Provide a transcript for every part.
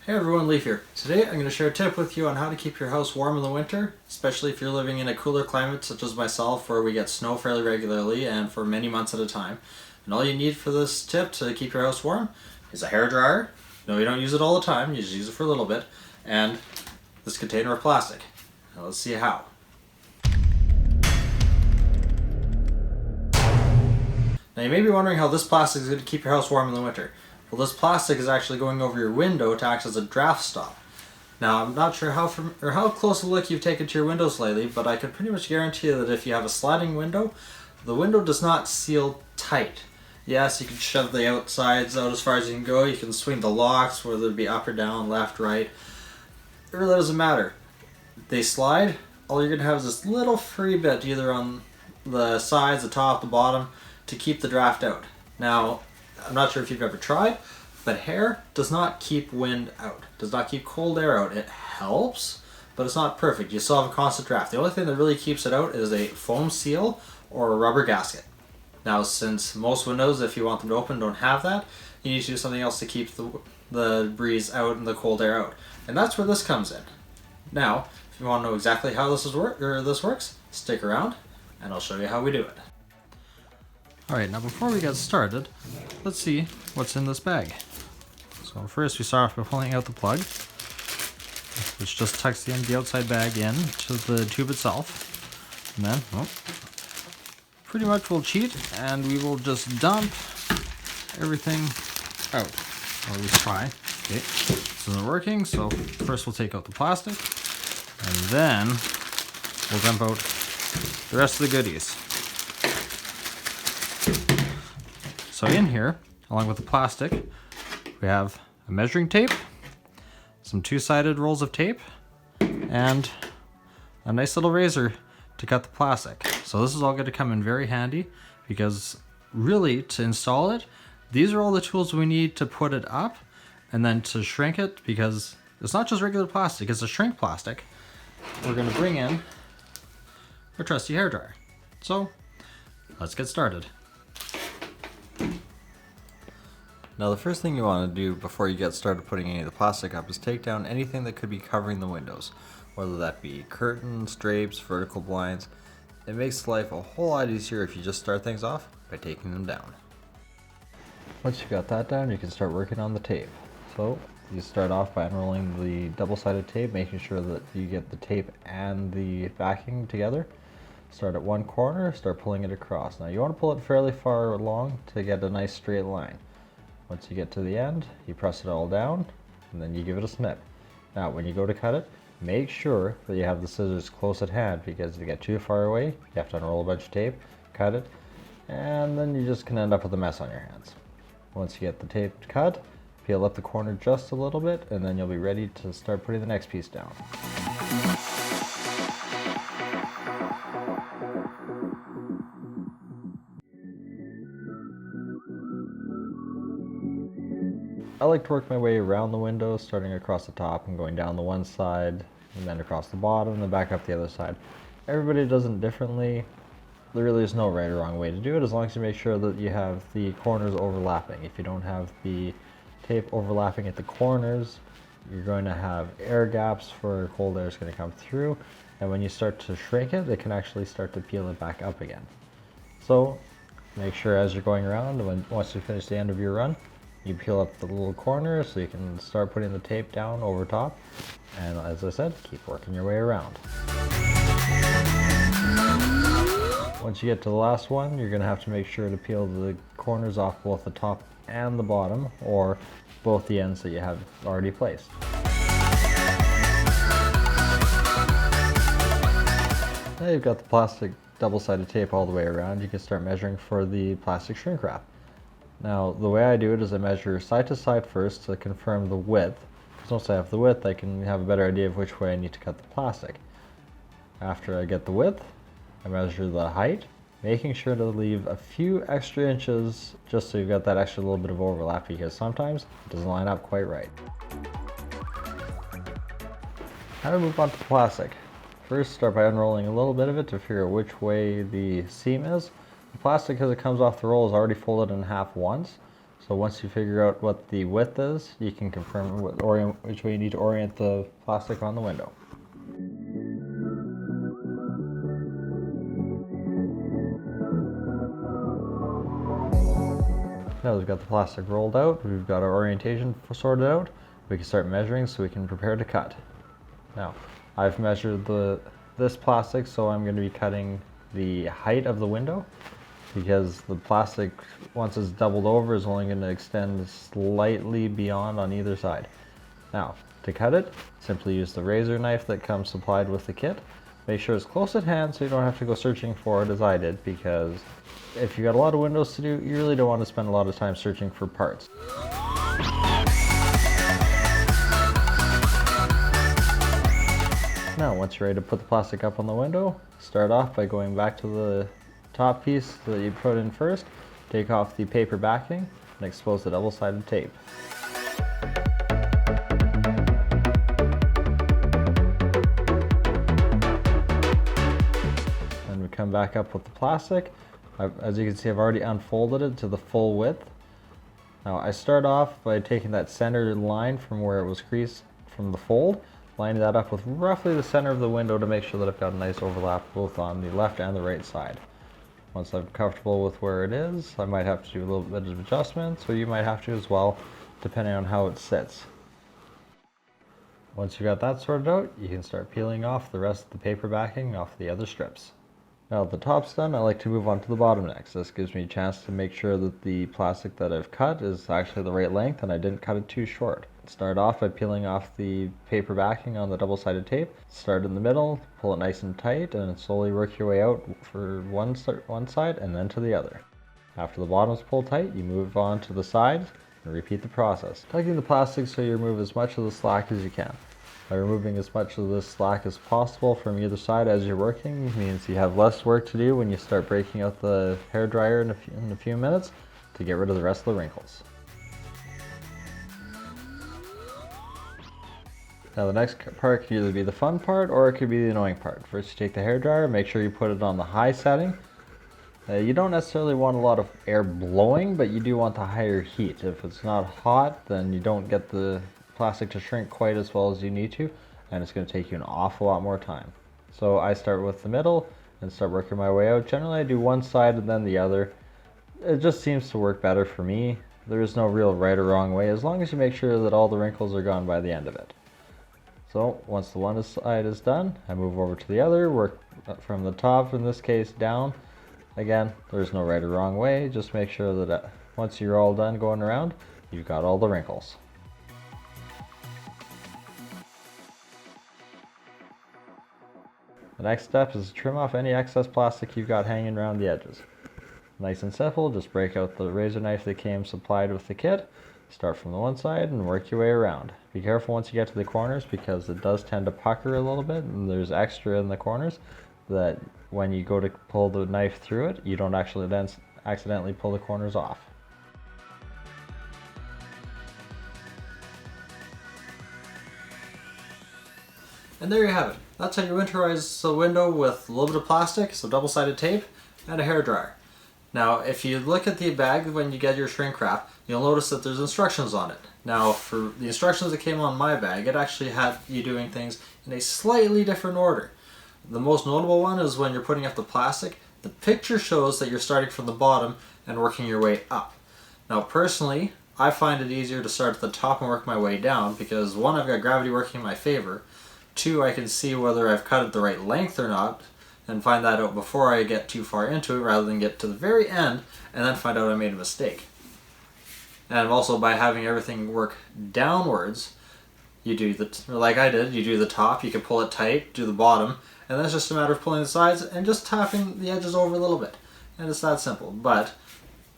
Hey everyone, Leaf here. Today I'm going to share a tip with you on how to keep your house warm in the winter, especially if you're living in a cooler climate such as myself where we get snow fairly regularly and for many months at a time. And all you need for this tip to keep your house warm is a hairdryer. No, you don't use it all the time, you just use it for a little bit, and this container of plastic. Now let's see how. Now you may be wondering how this plastic is going to keep your house warm in the winter. Well, this plastic is actually going over your window to act as a draft stop. Now, I'm not sure how close a look you've taken to your windows lately, but I can pretty much guarantee you that if you have a sliding window, the window does not seal tight. Yes, you can shove the outsides out as far as you can go. You can swing the locks, whether it be up or down, left, right. It really doesn't matter. They slide. All you're going to have is this little free bit, either on the sides, the top, the bottom, to keep the draft out. Now, I'm not sure if you've ever tried, but hair does not keep wind out, does not keep cold air out. It helps, but it's not perfect. You still have a constant draft. The only thing that really keeps it out is a foam seal or a rubber gasket. Now, since most windows, if you want them to open, don't have that, you need to do something else to keep the breeze out and the cold air out. And that's where this comes in. Now, if you want to know exactly how this works, stick around and I'll show you how we do it. Alright, now before we get started, let's see what's in this bag. So first we start off by pulling out the plug, which just tucks the outside bag in to the tube itself. And then, pretty much we'll cheat and we will just dump everything out. Or at least try. Okay, this isn't working, so first we'll take out the plastic, and then we'll dump out the rest of the goodies. So in here, along with the plastic, we have a measuring tape, some two-sided rolls of tape, and a nice little razor to cut the plastic. So this is all going to come in very handy because really to install it, these are all the tools we need to put it up, and then to shrink it, because it's not just regular plastic, it's a shrink plastic. We're going to bring in our trusty hairdryer. So let's get started. Now the first thing you want to do before you get started putting any of the plastic up is take down anything that could be covering the windows, whether that be curtains, drapes, vertical blinds. It makes life a whole lot easier if you just start things off by taking them down. Once you've got that down, you can start working on the tape. So you start off by unrolling the double-sided tape, making sure that you get the tape and the backing together. Start at one corner, start pulling it across. Now you want to pull it fairly far along to get a nice straight line. Once you get to the end, you press it all down, and then you give it a snip. Now, when you go to cut it, make sure that you have the scissors close at hand, because if you get too far away, you have to unroll a bunch of tape, cut it, and then you just can end up with a mess on your hands. Once you get the tape cut, peel up the corner just a little bit, and then you'll be ready to start putting the next piece down. I like to work my way around the window, starting across the top and going down the one side, and then across the bottom, and then back up the other side. Everybody does it differently. There really is no right or wrong way to do it, as long as you make sure that you have the corners overlapping. If you don't have the tape overlapping at the corners, you're going to have air gaps where cold air is going to come through, and when you start to shrink it, they can actually start to peel it back up again. So make sure as you're going around, once you finish the end of your run, you peel up the little corners so you can start putting the tape down over top, and as I said, keep working your way around. Once you get to the last one, you're going to have to make sure to peel the corners off both the top and the bottom, or both the ends that you have already placed. Now you've got the plastic double-sided tape all the way around, you can start measuring for the plastic shrink wrap. Now, the way I do it is I measure side to side first to confirm the width, because once I have the width, I can have a better idea of which way I need to cut the plastic. After I get the width, I measure the height, making sure to leave a few extra inches just so you've got that extra little bit of overlap, because sometimes it doesn't line up quite right. Now we move on to the plastic. First, start by unrolling a little bit of it to figure out which way the seam is. The plastic, as it comes off the roll, is already folded in half once, so So once you figure out what the width is, you can confirm which way you need to orient the plastic on the window. Now we've got the plastic rolled out, we've got our orientation sorted out, we can start measuring so we can prepare to cut. Now, I've measured this plastic, so I'm going to be cutting the height of the window, because the plastic, once it's doubled over, is only going to extend slightly beyond on either side. Now, to cut it, simply use the razor knife that comes supplied with the kit. Make sure it's close at hand so you don't have to go searching for it as I did, because if you got a lot of windows to do, you really don't want to spend a lot of time searching for parts. Now, once you're ready to put the plastic up on the window, start off by going back to the top piece that you put in first, take off the paper backing, and expose the double-sided tape. Then we come back up with the plastic. As you can see, I've already unfolded it to the full width. Now I start off by taking that center line from where it was creased from the fold, lining that up with roughly the center of the window to make sure that I've got a nice overlap both on the left and the right side. Once I'm comfortable with where it is, I might have to do a little bit of adjustments, or you might have to as well, depending on how it sits. Once you've got that sorted out, you can start peeling off the rest of the paper backing off the other strips. Now that the top's done, I like to move on to the bottom next. This gives me a chance to make sure that the plastic that I've cut is actually the right length and I didn't cut it too short. Start off by peeling off the paper backing on the double-sided tape. Start in the middle, pull it nice and tight, and slowly work your way out for one side and then to the other. After the bottom's pulled tight, you move on to the sides and repeat the process, tugging the plastic so you remove as much of the slack as you can. By removing as much of this slack as possible from either side as you're working means you have less work to do when you start breaking out the hairdryer in a few minutes to get rid of the rest of the wrinkles. Now the next part could either be the fun part or it could be the annoying part. First you take the hairdryer, make sure you put it on the high setting. You don't necessarily want a lot of air blowing, but you do want the higher heat. If it's not hot, then you don't get the plastic to shrink quite as well as you need to, and it's going to take you an awful lot more time. So I start with the middle and start working my way out. Generally I do one side and then the other. It just seems to work better for me. There is no real right or wrong way, as long as you make sure that all the wrinkles are gone by the end of it. So once the one side is done, I move over to the other, work from the top, in this case, down. Again, there's no right or wrong way, just make sure that once you're all done going around, you've got all the wrinkles. The next step is to trim off any excess plastic you've got hanging around the edges. Nice and simple, just break out the razor knife that came supplied with the kit, start from the one side and work your way around. Be careful once you get to the corners, because it does tend to pucker a little bit and there's extra in the corners that when you go to pull the knife through it, you don't actually then accidentally pull the corners off. And there you have it. That's how you winterize the window with a little bit of plastic, some double-sided tape, and a hairdryer. Now, if you look at the bag when you get your shrink wrap, you'll notice that there's instructions on it. Now, for the instructions that came on my bag, it actually had you doing things in a slightly different order. The most notable one is when you're putting up the plastic, the picture shows that you're starting from the bottom and working your way up. Now, personally, I find it easier to start at the top and work my way down because, one, I've got gravity working in my favor. Two, I can see whether I've cut it the right length or not and find that out before I get too far into it, rather than get to the very end and then find out I made a mistake. And also, by having everything work downwards, you do like I did, you do the top, you can pull it tight, do the bottom, and then it's just a matter of pulling the sides and just tapping the edges over a little bit. And it's that simple. But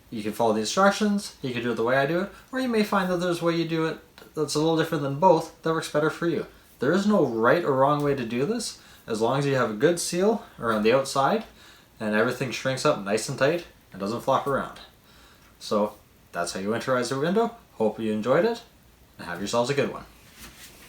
you can follow the instructions, you can do it the way I do it, or you may find that there's a way you do it that's a little different than both that works better for you. There is no right or wrong way to do this, as long as you have a good seal around the outside and everything shrinks up nice and tight and doesn't flop around. So that's how you winterize your window. Hope you enjoyed it, and have yourselves a good one.